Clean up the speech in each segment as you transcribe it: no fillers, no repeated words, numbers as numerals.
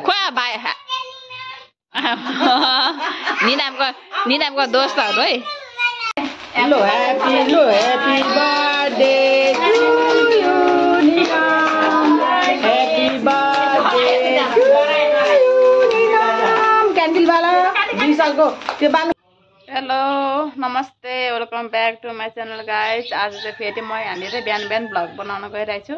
खोइ भाइ निनामको दोस्तहरू है। Hello happy birthday to you Ninam, happy birthday to you Ninam. क्यान्डलवाला 2 सालको त्यो बाल्नु। हेलो नमस्ते, welcome back to my channel guys. आज चाहिँ फेरि म यहाँनिर बिहान बिहान भ्लग बनाउन गइरहेको छु।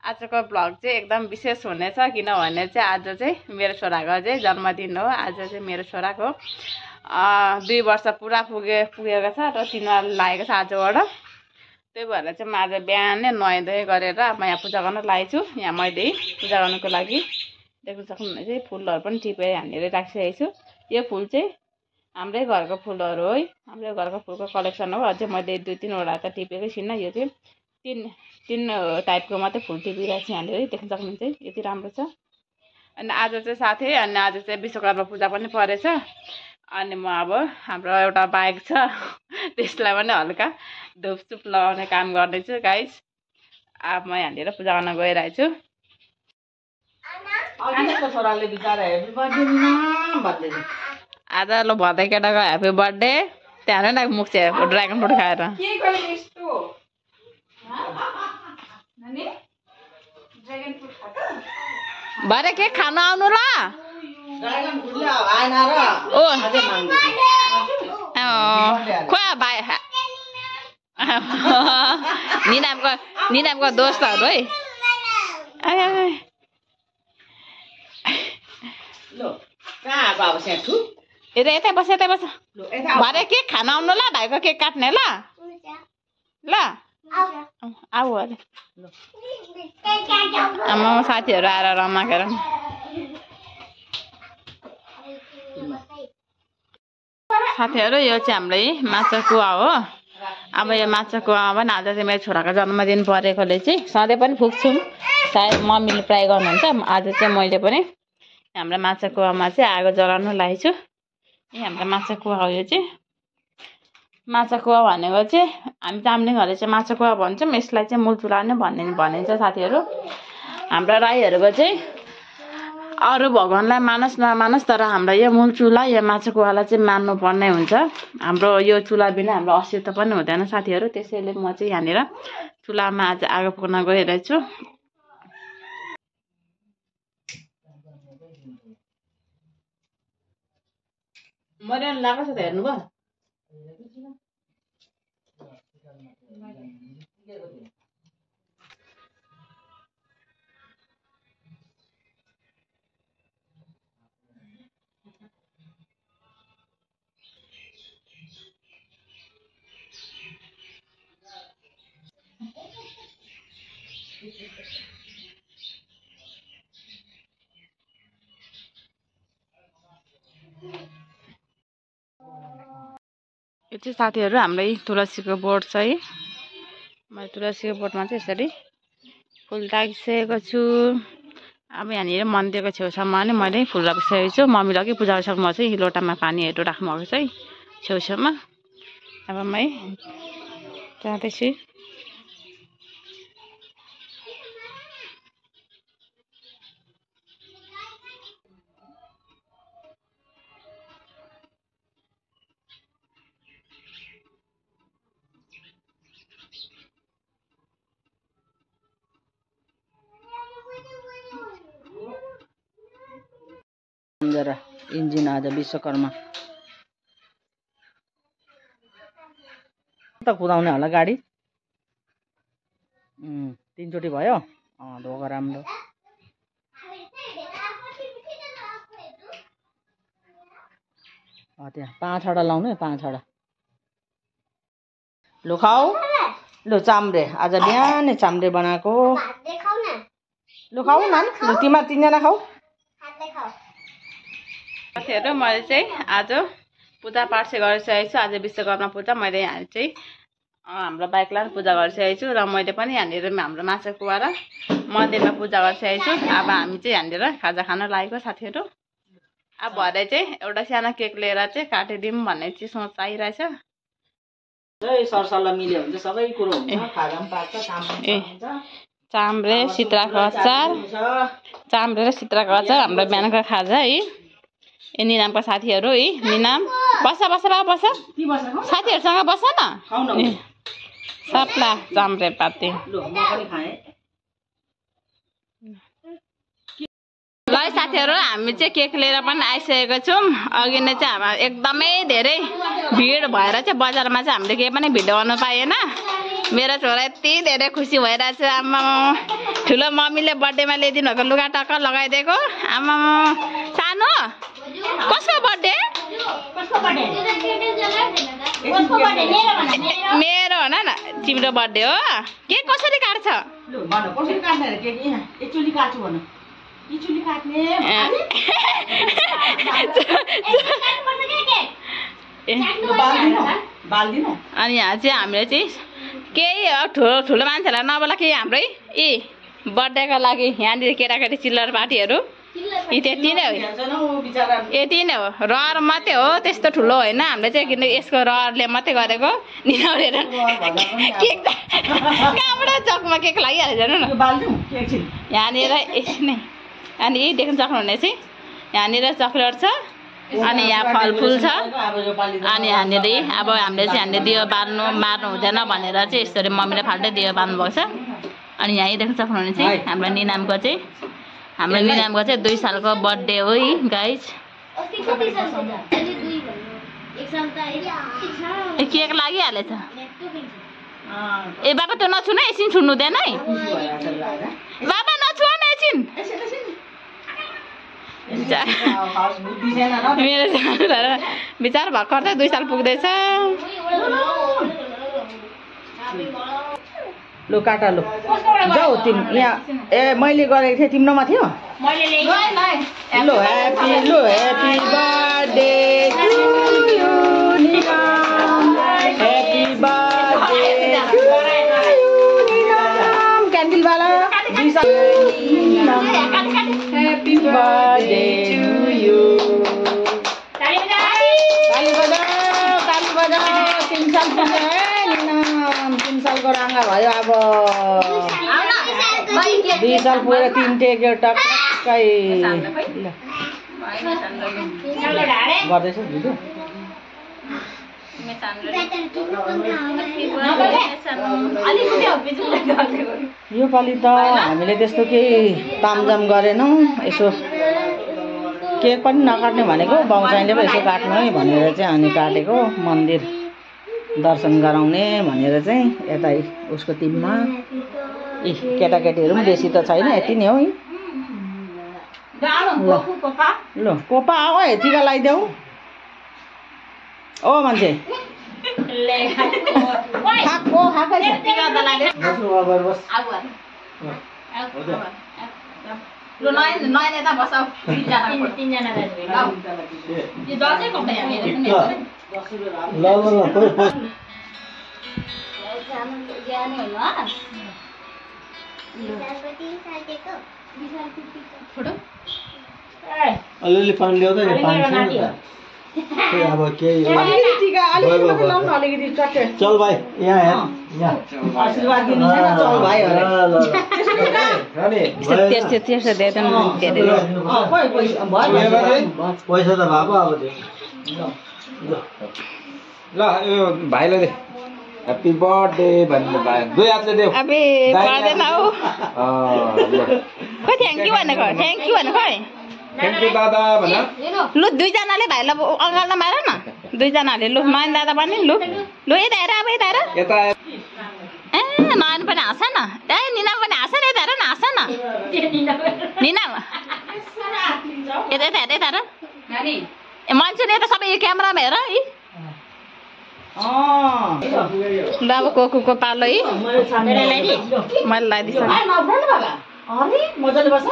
आजको भ्लग चाहिँ एकदम विशेष हुनेछ, किनभने चाहिँ आज चाहिँ मेरो छोराको चाहिँ जन्मदिन हो। आज चाहिँ मेरो छोराको 2 वर्ष पुरा पुगेको छ र 3 वार लागेको छ आजबाट। त्यही भएर चाहिँ म आज बिहानै नुहाइधुवाइ गरेर म यहाँ पूजा गर्न लागेको छु। यहाँ मैले पूजा गर्नुको लागि देख्न सक्नुहुनेछ, फुलहरू पनि टिपेर यहाँनिर राखिसकेको छु। यो फुल चाहिँ हाम्रै घरको फुलहरू हो, हाम्रै घरको फुलको कलेक्सन हो। अझै मैले 2-3 वटा त टिपेकै छुइनँ। यो चाहिँ 3 टाइपको मात्रै फुल टिपिरहेको छु यहाँनिर, देख्न सक्नुहुन्छ यति राम्रो छ। अनि आज चाहिँ साथै आज चाहिँ विश्वकर्मा पूजा पनि परेछ। अनि म अब हाम्रो एउटा बाइक छ त्यसलाई पनि हल्का धुपसुप लगाउने काम गर्दैछु गाइज। अब म यहाँनिर पूजा गर्न गइरहेको छु। छोराले बिचारा हेप्पी बर्थडे निनाम भन्दै छ। आज ल भन्दै केटाको ह्याप्पी बर्थडे। त्यहाँ न मुख चाहिँ ड्रागन फ्रुट खाएर भरे के खानु आउनु ल। खोइ भाइ निनामको दोस्तहरू है। यतै बस भरे के खानु आउनु ल, भाइको केक काट्ने ल। आऊ अरे आमा साथीहरू आएर रमाकेर साथीहरू। यो चाहिँ हाम्रै माछा कुवा हो। अब यो माछा कुवामा पनि आज चाहिँ मेरो छोराको जन्मदिन परेकोले चाहिँ सधैँ पनि पुग्छौँ, सायद मम्मीले ट्राई गर्नुहुन्छ। आज चाहिँ मैले पनि हाम्रो माछा कुवामा चाहिँ आगो जलाउनु लागेको छु। हाम्रो माछा कुवा हो यो चाहिँ। माछा कुवा भनेको चाहिँ हामी ताम्लिङहरूले चाहिँ माछा कुवा भन्छौँ, यसलाई चाहिँ मूलचुला नै भनिन्छ साथीहरू। हाम्रो राईहरूको चाहिँ अरू भगवान्लाई मानोस् नमानोस्, तर हाम्रो यो मूलचुला यो माछा कुवालाई चाहिँ मान्नुपर्ने हुन्छ। हाम्रो यो चुला बिना हाम्रो अस्तित्व पनि हुँदैन साथीहरू। त्यसैले म चाहिँ यहाँनिर चुलामा आज आगो पुग्न गइरहेको छु। मर्यान लगाएको छ त हेर्नुभयो। यो चाहिँ साथीहरू हाम्रै तुलसीको बोट छ है। मैले तुलसीको बोटमा चाहिँ यसरी फुल राखिसकेको छु। अब यहाँनिर मन्दिरको छेउछाउमा नै मैले फुल राखिसकेको छु। मम्मीले अघि पूजा गरिसक्नु भएको छ। लोटामा पानीहरू राख्नुभएको छ है छेउछाउमा। अब म जाँदैछु। इन्जिन आज विश्वकर्मा त कुदाउने होला गाडी। 3 चोटि भयो। ढोका राम्रो। त्यहाँ 5वटा लाउनु है, 5वटा। लु खाऊ। लु चाम्रे, आज बिहानै चाम्रे बनाएको। लु खाऊ न। लु तिमीहरू 3जना खाऊ। साथीहरू मैले चाहिँ आज पूजा पाठ चाहिँ गरिसकेको छु। आज विश्वकर्मा पूजा मैले यहाँ चाहिँ हाम्रो बाइकलाई पूजा गरिसकेको छु र मैले पनि यहाँनिर हाम्रो माछा कुवा र मन्दिरमा पूजा गरिसकेको छु। अब हामी चाहिँ यहाँनिर खाजा खान लागेको साथीहरू। अब भरे चाहिँ एउटा सानो केक लिएर चाहिँ काटिदिउँ भन्ने चाहिँ सोच आइरहेछ। सरसल्लाह मिल्यो भने चाहिँ सबै कुरो हुन्छ। खाजा पनि पाक्छ, काम पनि हुन्छ। चाम्रे सिद्राको अचार चाम्रे र सिद्राको अचार हाम्रो बिहानको खाजा है। ए निनामको साथीहरू है। निनाम बस बस बा बस साथीहरूसँग बस न। साप्ला चाम्रे पाते ल साथीहरू हामी चाहिँ केक लिएर पनि आइसकेको छौँ। अघि नै चाहिँ हाम्रो एकदमै धेरै भिड भएर चाहिँ बजारमा चाहिँ हामीले केही पनि भिडियो गर्नु पाएन। मेरो छोरा यति धेरै खुसी भइरहेछ। आमा ठुलो मम्मीले बर्थडेमा ल्याइदिनु भएको लुगा टक्क लगाइदिएको। आमा सानो कसको बर्थडे? मेरो भन न तिम्रो बर्थडे हो। केक कसरी काट्छ? अनि यहाँ चाहिँ हामीले चाहिँ केही ठुलो मान्छेलाई नबोला कि हाम्रै बर्थडेको लागि यहाँनिर केटाकेटी चिल्लर पार्टीहरू त्यति नै हो। यति नै हो। रहर मात्रै हो त्यस्तो ठुलो होइन। हामीले चाहिँ किन यसको रहरले मात्रै गरेको निनाउरेर केक कहाँबाट चकमा केक लागिहाल्छ हेर्नु न। यहाँनिर यस नै अनि यही देख्न सक्नुहुने चाहिँ यहाँनिर चक्लेट छ अनि यहाँ फलफुल छ। अनि यहाँनिर अब हामीले चाहिँ यहाँनिर दियो मार्नु हुँदैन भनेर चाहिँ यसरी मम्मीले फाल्टै दियो बाल्नुभएको छ। अनि यहीँ देख्न सक्नुहुने चाहिँ हाम्रो निनामको चाहिँ 2 सालको बर्थडे हो गाइज। केक लागिहालेछ। ए बाबा त्यो नछुन एकछिन छुन्नु हुँदैन है। बाबा नछुवा न एकछिन। मेरो बिचार भर्खर चाहिँ 2 साल पुग्दैछ। लु काटा लु जाऊ तिमी यहाँ। ए मैले गरेको थिएँ तिम्रोमा थियो। लु happy birthday to you Ninam. Happy birthday to you Ninam. क्यान्डलवाला ह्यापी बर्थडे टु यु। ताली बजाऊ 3 साल पुग्यो है निनाम। 3 सालको राङ्गा भयो। अब 2 साल पुगेर 3 टेक्यो टक्कै गर्दैछ भिडियो। योपालि त हामीले त्यस्तो केही तामझाम गरेनौँ। यसो केक पनि नकाट्ने भनेको बाउचाइले पो यसो काट्नु है भनेर चाहिँ अनि काटेको। मन्दिर दर्शन गराउने भनेर चाहिँ यता उसको टिममा। केटाकेटीहरू पनि बेसी त छैन यति नै हो। ल कोपा आऊ है टिका लगाइदेऊ। ओ मान्छे अलिअलि पानी ल्याउँदा नि पानी अब केही चल भाइ यहाँ हेर आशीर्वाद दिनु छैन चल भाइ पैसा त भएको अब ल यो भाइलाई दे ह्याप्पी बर्थडे भन्नु भाइ 2 हातले देऊ। अबे पर्दैन हौ। खोइ थ्याङ्क यू भनेको थ्याङ्क यू भनेको है। थ्याङ्क यू दादा भन। लु 2 जनाले भाइलाई अगाल्न मार न। 2 जनाले लु नयन दादा पनि लु लु यता हेर अब यता हेर। यता ए नयन पनि हाँस न। ए निनाम पनि हाँस न। यता हेर न हाँस न निनाम। यता यता हेर यता हेर। ए मान्छे नि यता सबै यो क्यामेरामा हेर है। ल अब कोकुको पालो है मैले लगाइदिन्छु। मजाले बस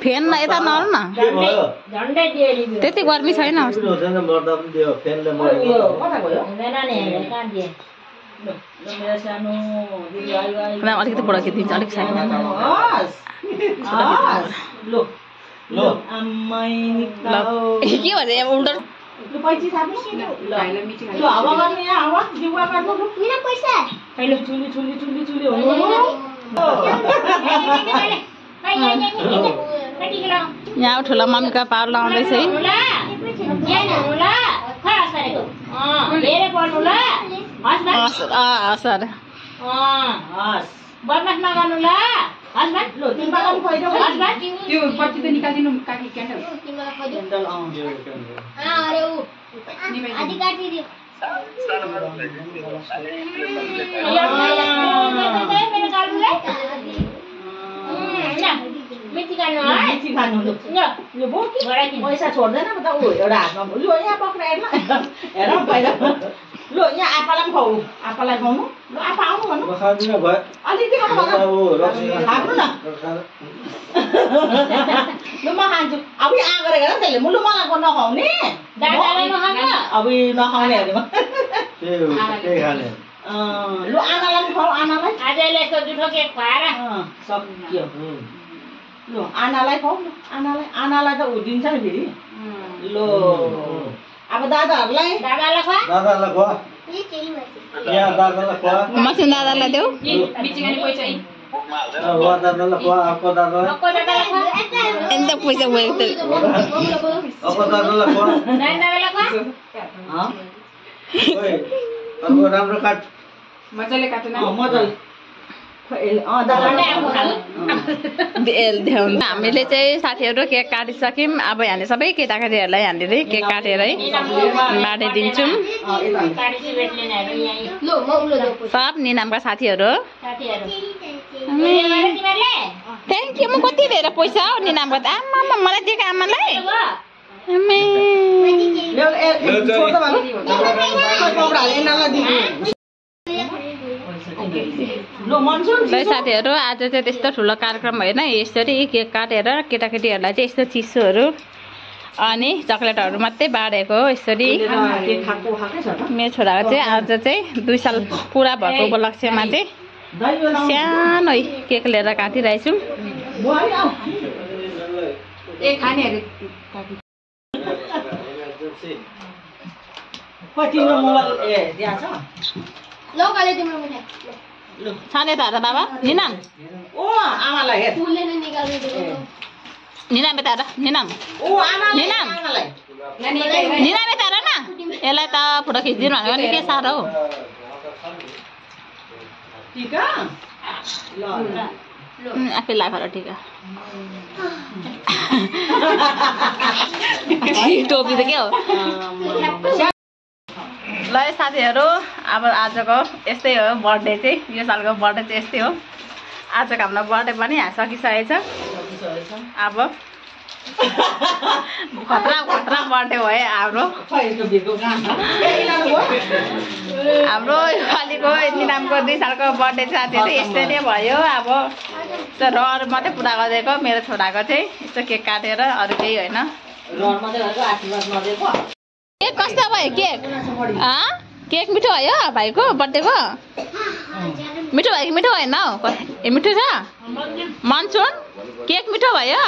फेन यता नर न त्यति गर्मी छैन। अलिकति बडा खिचिदिन्छु अलिक साइड। के भन्छ उल्टो लु पैँची थाप्नु लु हावा गर्ने यहाँ हावा जिउवा काट्नु लु खैले चुली चुली चुली चुली हुनु यहाँ ठुलो मम्मीको पावर लगाउँदैछ है सर बदमास नगर्नु ल हस्बेन्ड लु तिम्रो पनि खोइदेऊ हस्बेन्ड त्यो पट्टी त निकालिदिनु काकी क्यान्डल क्यान्डल आधी काटिदियो मेथी खानु है मेथी खानु लु यो बोकी पैसा छोड्दैन म त उ एउटा हातमा लु यहाँ पक्राएर हेर पहिला लु यहाँ आपालाई पनि खुवाउ आपालाई खुवाउनु लु आपा आउनु भन्नु अलिकति खानु न लु म खान्छु अब आ गरेर हेर त्यसले लु मलाई नखाउने दादालाई नखानु अब नखाउने अरे म लु आनालाई पनि खुवाउ आनालाई आजैले यस्तो जुठो केक खुवाएर सक्यो लु आनालाई खुवाउ न आनालाई त उदिन्छ नि फेरि लु अब दादाहरूलाई दादालाई खुवा दादालाई खुवा यहाँ दादालाई खुवा मसिन दादालाई देऊ बिचिगानी पैसा वा दादालाई खुवा आपको दादालाई अक्को दादालाई खुवा ఎంత पैसा गयो त आपको दादालाई खुवा नानी दादालाई खुवा ओए अर्को राम्रो काट मजाले काटेन मजाले हामीले चाहिँ साथीहरू केक काटिसक्यौँ अब हामी सबै केटाकेटीहरूलाई हामीले केक काटेर है बाँडिदिन्छौँ सब निनामका साथीहरू थ्याङ्क यू म कति धेरै पैसा हो निनामको त आमा मलाई दिएको आमालाई ल साथीहरू आज चाहिँ त्यस्तो ठुलो कार्यक्रम होइन यसरी केक काटेर केटाकेटीहरूलाई चाहिँ यस्तो चिसोहरू अनि चक्लेटहरू मात्रै बाँडेको हो यसरी मेरो छोराको चाहिँ आज चाहिँ 2 साल पुरा भएको उपलक्ष्यमा चाहिँ सानो केक लिएर काटिरहेछौँ छाने त बाबा निनाम ओ आमालाई हेर निनाम यता हेर निनाम ओ आमालाई निनाम आमालाई निनाम यता हेर न यसलाई त फोटो खिचिदिनु भनेको नि के साह्रो हो टिका ल आफै लाफर टिका टोपी त के हो ल साथीहरू अब आजको यस्तै हो बर्थडे चाहिँ यो सालको बर्थडे चाहिँ यस्तै हो आजको हाम्रो बर्थडे पनि सकिसकेको छ अब खतरा खतरा बर्थडे भयो हाम्रो योपालिको निनामको 2 सालको बर्थडे साथीहरू यस्तै नै भयो अब रहर मात्रै पुरा गरिदिएको मेरो छोराको चाहिँ यस्तो केक काटेर अरू केही होइन केक कस्तो भयो केक केक मिठो भयो भाइको बर्थडेको मिठो भयो कि मिठो भएन हौ ए मिठो छ मनसुन केक मिठो भयो